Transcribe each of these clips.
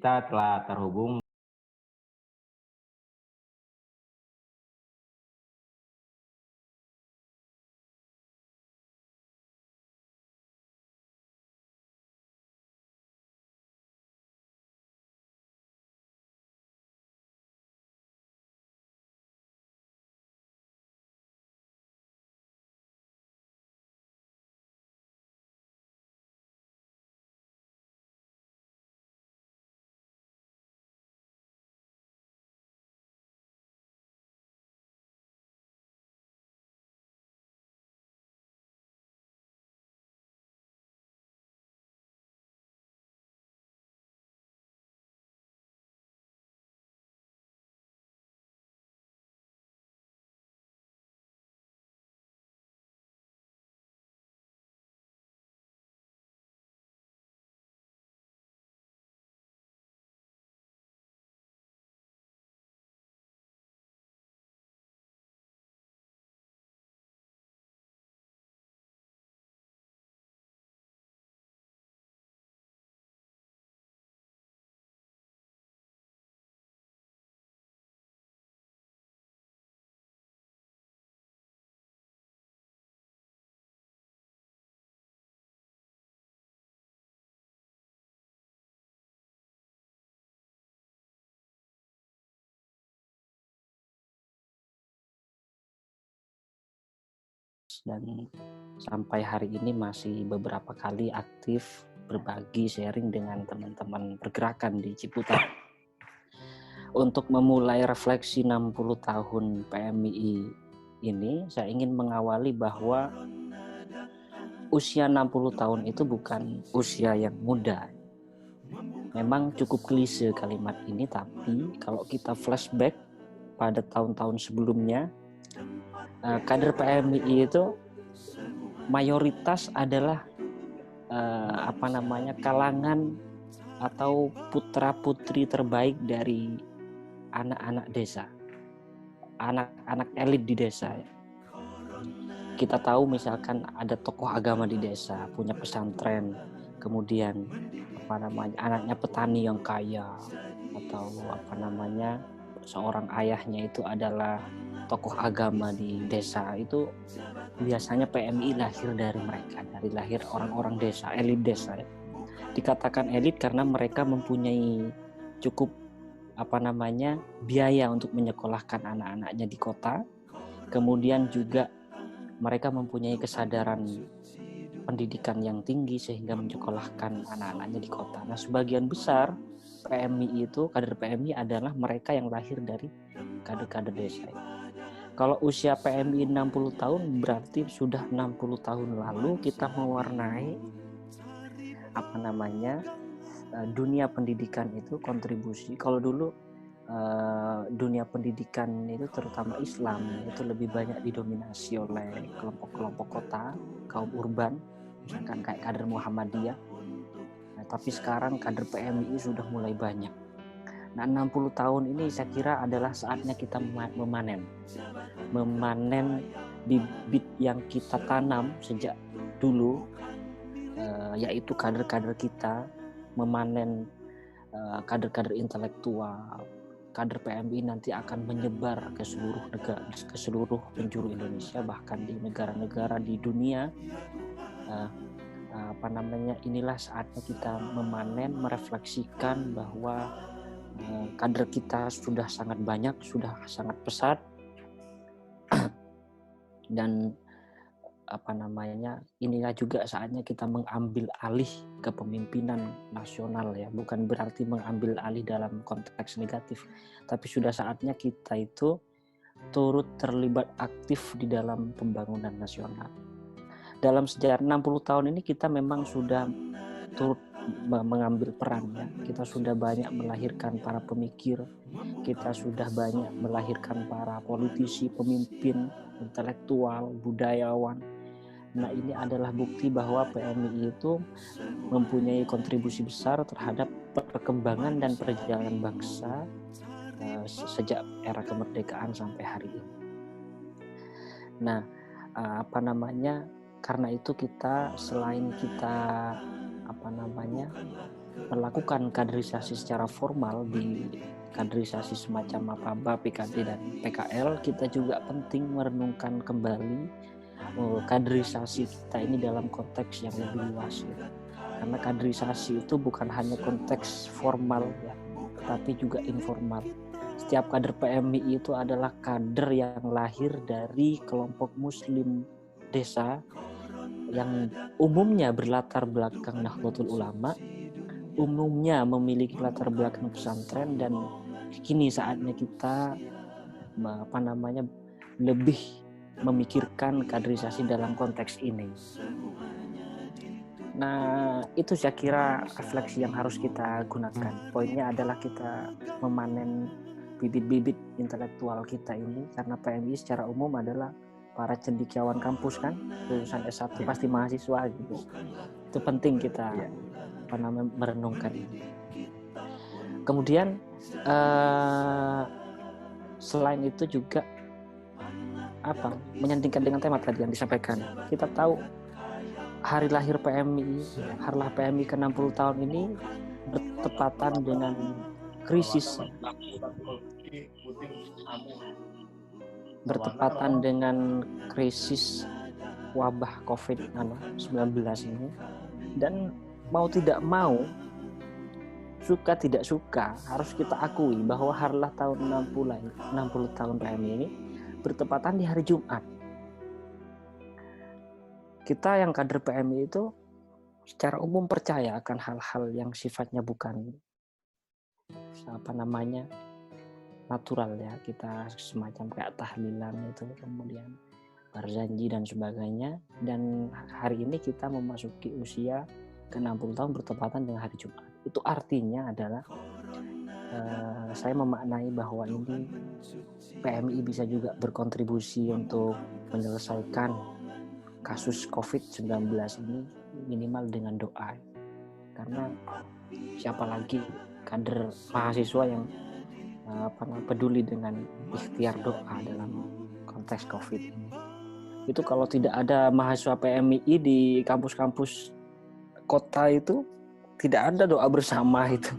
Kita telah terhubung dan sampai hari ini masih beberapa kali aktif berbagi sharing dengan teman-teman pergerakan di Ciputat. Untuk memulai refleksi 60 tahun PMII ini, saya ingin mengawali bahwa usia 60 tahun itu bukan usia yang muda. Memang cukup klise kalimat ini, tapi kalau kita flashback pada tahun-tahun sebelumnya, kader PMII itu mayoritas adalah kalangan atau putra-putri terbaik dari anak-anak desa, anak-anak elit di desa. Kita tahu misalkan ada tokoh agama di desa, punya pesantren, kemudian anaknya petani yang kaya, atau seorang ayahnya itu adalah tokoh agama di desa. Itu biasanya PMI lahir dari mereka, dari lahir orang-orang desa, elit desa. Dikatakan elit karena mereka mempunyai cukup biaya untuk menyekolahkan anak-anaknya di kota. Kemudian juga mereka mempunyai kesadaran pendidikan yang tinggi sehingga menyekolahkan anak-anaknya di kota. Nah, sebagian besar PMI itu, kader PMI adalah mereka yang lahir dari kader-kader desa. Kalau usia PMI 60 tahun berarti sudah 60 tahun lalu kita mewarnai dunia pendidikan itu kontribusi. Kalau dulu dunia pendidikan itu terutama Islam itu lebih banyak didominasi oleh kelompok-kelompok kota, kaum urban, misalkan kayak kader Muhammadiyah. Nah, tapi sekarang kader PMI sudah mulai banyak. Nah, 60 tahun ini saya kira adalah saatnya kita memanen bibit yang kita tanam sejak dulu, yaitu kader-kader kita, memanen kader-kader intelektual. Kader PMI nanti akan menyebar ke seluruh negara, ke seluruh penjuru Indonesia, bahkan di negara-negara di dunia. Inilah saatnya kita memanen, merefleksikan bahwa kader kita sudah sangat banyak, sudah sangat pesat, dan inilah juga saatnya kita mengambil alih kepemimpinan nasional, ya. Bukan berarti mengambil alih dalam konteks negatif, tapi sudah saatnya kita itu turut terlibat aktif di dalam pembangunan nasional. Dalam sejarah 60 tahun ini kita memang sudah turut mengambil peran, ya. Kita sudah banyak melahirkan para pemikir, kita sudah banyak melahirkan para politisi, pemimpin, intelektual, budayawan. Nah, ini adalah bukti bahwa PMI itu mempunyai kontribusi besar terhadap perkembangan dan perjalanan bangsa sejak era kemerdekaan sampai hari ini. Nah, karena itu kita selain kita melakukan kaderisasi secara formal di kaderisasi semacam apa PKD dan PKL, kita juga penting merenungkan kembali kaderisasi kita ini dalam konteks yang lebih luas gitu. Karena kaderisasi itu bukan hanya konteks formal ya, tetapi juga informal. Setiap kader PMI itu adalah kader yang lahir dari kelompok muslim desa yang umumnya berlatar belakang Nahdlatul Ulama, umumnya memiliki latar belakang pesantren, dan kini saatnya kita lebih memikirkan kaderisasi dalam konteks ini. Nah, itu saya kira refleksi yang harus kita gunakan. Poinnya adalah kita memanen bibit-bibit intelektual kita ini, karena PMI secara umum adalah para cendekiawan kampus kan, lulusan S1 pasti mahasiswa gitu. Itu penting kita merenungkan ini. Kemudian selain itu juga menyandingkan dengan tema tadi yang disampaikan. Kita tahu hari lahir PMI, hari lahir PMI ke-60 tahun ini bertepatan dengan krisis wabah COVID-19 ini. Dan mau tidak mau, suka tidak suka, harus kita akui bahwa hari lahir tahun 60 tahun PMI ini bertepatan di hari Jumat. Kita yang kader PMI itu secara umum percaya akan hal-hal yang sifatnya bukan natural ya. Kita semacam kayak tahlilan itu, kemudian berjanji dan sebagainya. Dan hari ini kita memasuki usia ke-60 tahun bertepatan dengan hari Jumat. Itu artinya adalah saya memaknai bahwa ini PMI bisa juga berkontribusi untuk menyelesaikan kasus COVID-19 ini minimal dengan doa. Karena siapa lagi kader mahasiswa yang peduli dengan ikhtiar doa dalam konteks COVID ini. Itu kalau tidak ada mahasiswa PMI di kampus-kampus kota itu, tidak ada doa bersama itu.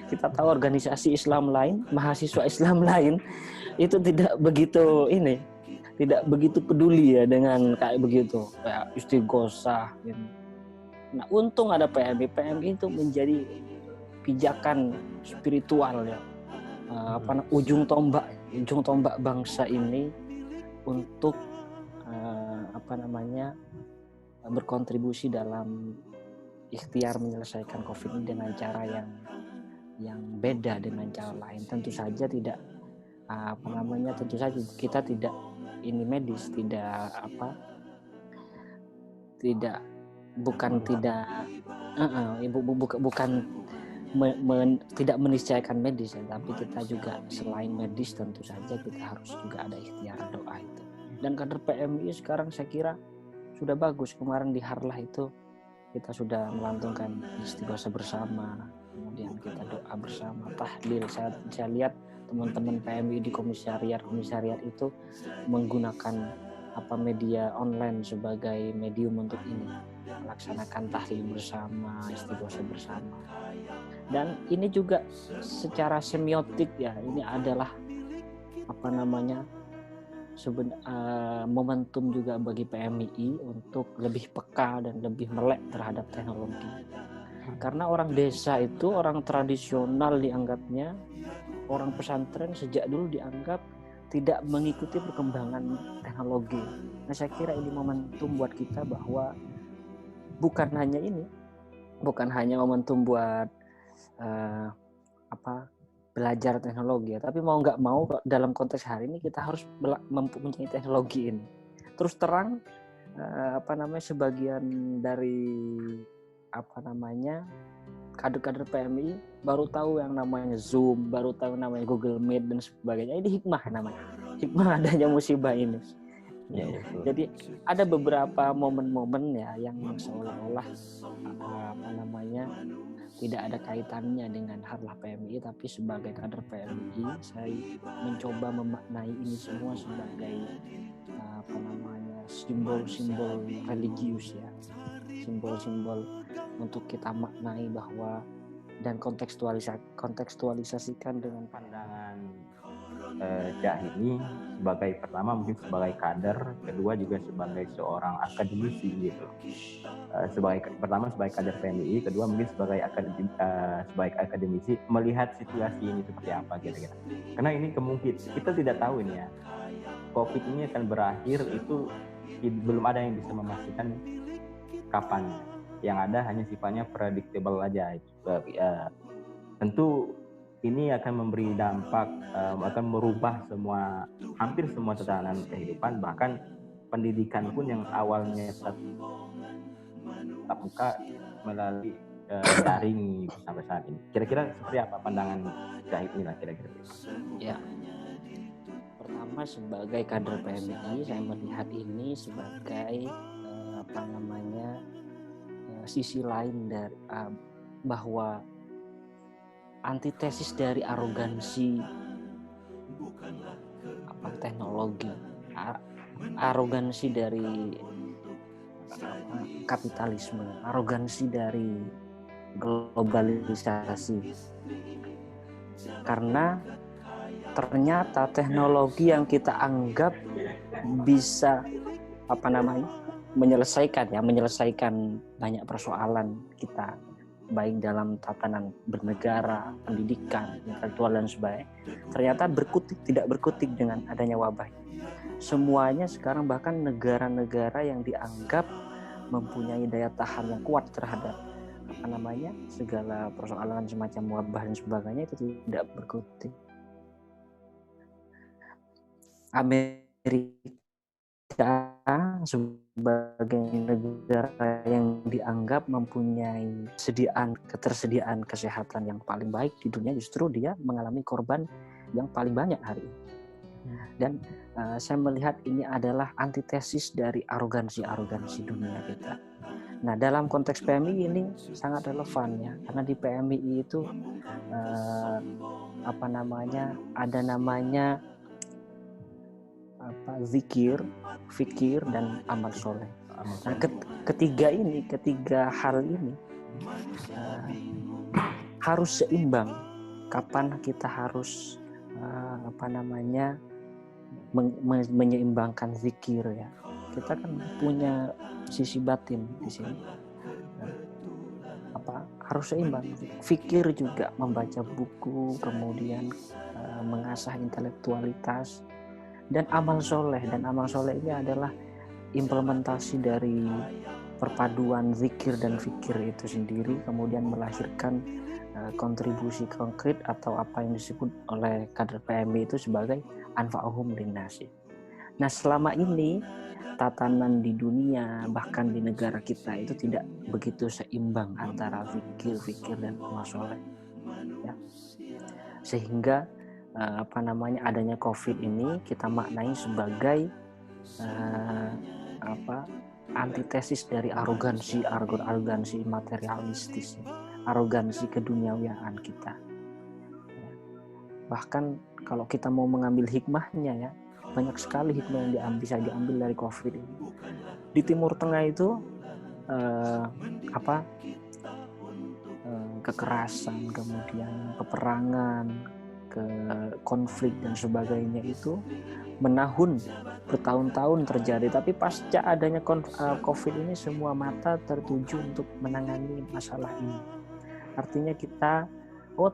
Kita tahu organisasi Islam lain, mahasiswa Islam lain itu tidak begitu peduli ya dengan kayak begitu, kayak istighosah gitu. Nah, untung ada PMI. PMI itu menjadi pijakan spiritual ya, ujung tombak bangsa ini untuk berkontribusi dalam ikhtiar menyelesaikan COVID ini dengan cara yang beda dengan cara lain. Tentu saja kita tidak ini medis, tidak meniscayakan medis ya, tapi kita juga selain medis tentu saja kita harus juga ada ikhtiar doa itu. Dan kader PMI sekarang saya kira sudah bagus. Kemarin di Harlah itu kita sudah melantunkan istighosah bersama, kemudian kita doa bersama, tahlil. Saya lihat teman-teman PMI di komisariat itu menggunakan media online sebagai medium untuk ini, melaksanakan tahlil bersama, istighosah bersama. Dan ini juga secara semiotik ya, ini adalah momentum juga bagi PMI untuk lebih peka dan lebih melek terhadap teknologi. Karena orang desa itu orang tradisional dianggapnya, orang pesantren sejak dulu dianggap tidak mengikuti perkembangan teknologi. Nah, saya kira ini momentum buat kita bahwa bukan hanya momentum buat belajar teknologi ya, tapi mau nggak mau dalam konteks hari ini kita harus mempunyai teknologi ini. Terus terang sebagian dari kader-kader PMI baru tahu yang namanya Zoom, baru tahu namanya Google Meet dan sebagainya. Ini hikmah adanya musibah ini. Ya, jadi ada beberapa momen-momen ya yang seolah-olah tidak ada kaitannya dengan harlah PMI, tapi sebagai kader PMI saya mencoba memaknai ini semua sebagai simbol-simbol religius ya, simbol-simbol untuk kita maknai bahwa dan kontekstualisasikan dengan Pandangan Cak ini sebagai pertama mungkin sebagai kader, kedua juga sebagai seorang akademisi gitu. Pertama sebagai kader PMI, kedua mungkin sebagai akademisi melihat situasi ini seperti apa kira-kira. Karena ini kemungkinan kita tidak tahu ini ya. COVID ini akan berakhir itu belum ada yang bisa memastikan kapan. Yang ada hanya sifatnya predictable aja. Tentu ini akan memberi dampak, akan merubah hampir semua tatanan kehidupan, bahkan pendidikan pun yang awalnya tatap muka melalui daring sampai saat ini. Kira-kira seperti apa pandangan Zahid ini lah kira-kira? Ya, pertama sebagai kader PMI saya melihat ini sebagai sisi lain dari bahwa antitesis dari arogansi teknologi, arogansi dari kapitalisme, arogansi dari globalisasi. Karena ternyata teknologi yang kita anggap bisa menyelesaikan banyak persoalan kita, baik dalam tatanan bernegara, pendidikan, intelektual dan sebagainya, ternyata tidak berkutik dengan adanya wabah. Semuanya sekarang bahkan negara-negara yang dianggap mempunyai daya tahan yang kuat terhadap segala persoalan semacam wabah dan sebagainya itu tidak berkutik. Amerika sebagai negara yang dianggap mempunyai ketersediaan kesehatan yang paling baik di dunia, justru dia mengalami korban yang paling banyak hari ini. Dan saya melihat ini adalah antitesis dari arogansi dunia kita. Nah, dalam konteks PMI ini sangat relevan ya, karena di PMI itu ada namanya zikir, fikir, dan amal soleh. Nah, ketiga hal ini harus seimbang. Kapan kita harus menyeimbangkan zikir ya? Kita kan punya sisi batin di sini. Harus seimbang. Fikir juga membaca buku, kemudian mengasah intelektualitas, dan amal soleh ini adalah implementasi dari perpaduan zikir dan fikir itu sendiri, kemudian melahirkan kontribusi konkret atau apa yang disebut oleh kader PMI itu sebagai anfa'uhum linnasi. Nah, selama ini tatanan di dunia bahkan di negara kita itu tidak begitu seimbang antara fikir dan amal soleh ya. Sehingga adanya COVID ini kita maknai sebagai antitesis dari arogansi materialistis, arogansi keduniawian kita. Bahkan kalau kita mau mengambil hikmahnya ya, banyak sekali hikmah yang bisa diambil dari COVID ini. Di Timur Tengah itu kekerasan, kemudian peperangan, konflik dan sebagainya itu menahun bertahun-tahun terjadi, tapi pasca adanya COVID ini semua mata tertuju untuk menangani masalah ini. Artinya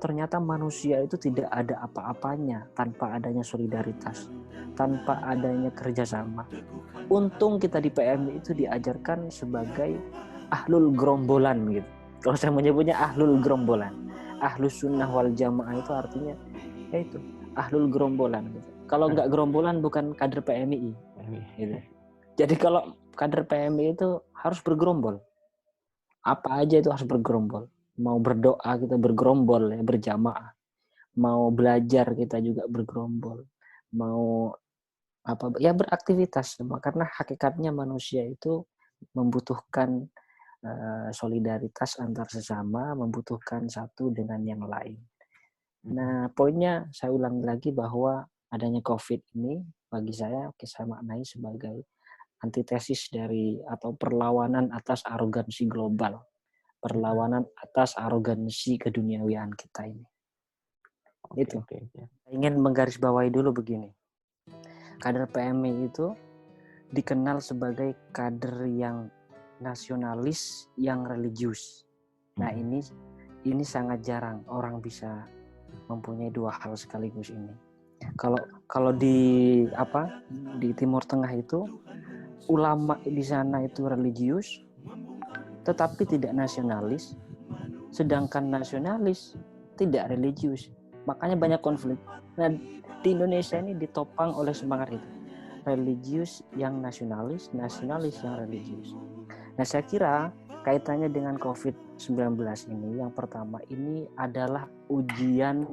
ternyata manusia itu tidak ada apa-apanya tanpa adanya solidaritas, tanpa adanya kerjasama. Untung kita di PMI itu diajarkan sebagai ahlul gerombolan gitu. Kalau saya menyebutnya ahlul gerombolan, ahlus sunnah wal jamaah itu artinya itu ahlul gerombolan gitu. Kalau nggak gerombolan bukan kader PMI gitu. Jadi kalau kader PMI itu harus bergerombol, apa aja itu harus bergerombol. Mau berdoa kita bergerombol ya, berjamaah. Mau belajar kita juga bergerombol. Mau beraktivitas, karena hakikatnya manusia itu membutuhkan solidaritas antar sesama, membutuhkan satu dengan yang lain. Nah, poinnya saya ulangi lagi bahwa adanya COVID ini bagi saya maknai sebagai antitesis dari atau perlawanan atas arogansi global, perlawanan atas arogansi keduniawian kita ini. Itu. Oke. Ingin menggarisbawahi dulu begini. Kader PMI itu dikenal sebagai kader yang nasionalis, yang religius. Nah, ini sangat jarang orang bisa mempunyai dua hal sekaligus ini. Kalau di Timur Tengah itu ulama di sana itu religius tetapi tidak nasionalis, sedangkan nasionalis tidak religius. Makanya banyak konflik. Nah, di Indonesia ini ditopang oleh semangat itu. Religius yang nasionalis, nasionalis yang religius. Nah, saya kira kaitannya dengan COVID-19 ini, yang pertama ini adalah ujian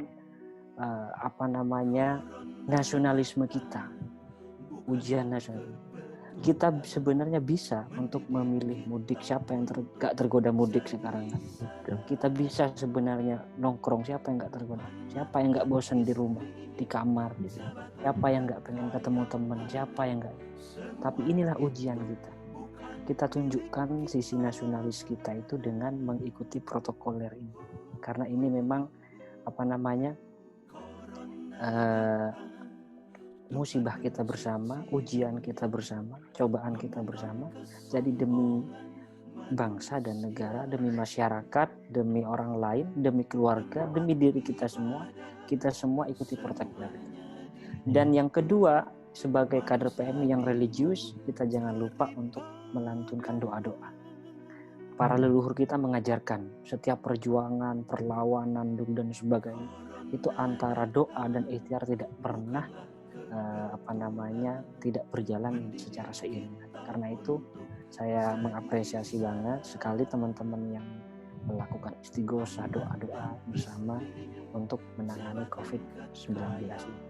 nasionalisme kita. Ujian nasional. Kita sebenarnya bisa untuk memilih mudik, siapa yang gak tergoda mudik sekarang. Kita bisa sebenarnya nongkrong, siapa yang gak tergoda, siapa yang gak bosan di rumah, di kamar, siapa yang gak pengen ketemu teman, siapa yang gak. Tapi inilah ujian kita. Kita tunjukkan sisi nasionalis kita itu dengan mengikuti protokoler ini. Karena ini memang musibah kita bersama, ujian kita bersama, cobaan kita bersama. Jadi demi bangsa dan negara, demi masyarakat, demi orang lain, demi keluarga, demi diri kita semua ikuti protokoler. Dan yang kedua, sebagai kader PMI yang religius, kita jangan lupa untuk melantunkan doa-doa. Para leluhur kita mengajarkan setiap perjuangan, perlawanan, dan sebagainya itu antara doa dan ikhtiar tidak pernah tidak berjalan secara seiring. Karena itu saya mengapresiasi banget sekali teman-teman yang melakukan istighosah, doa-doa bersama untuk menangani COVID-19 ini.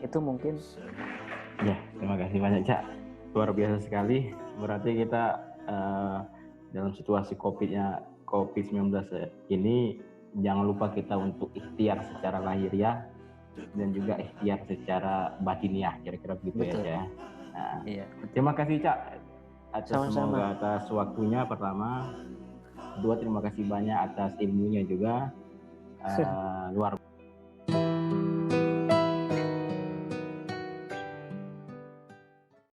Itu mungkin. Ya, terima kasih banyak Cak. Luar biasa sekali. Berarti kita dalam situasi COVID-19 ini jangan lupa kita untuk ikhtiar secara lahiriah dan juga ikhtiar secara batiniah, kira-kira begitu. Betul. Ya. Nah, iya. Terima kasih Cak semoga atas waktunya pertama. Kedua, terima kasih banyak atas ilmunya juga. Luar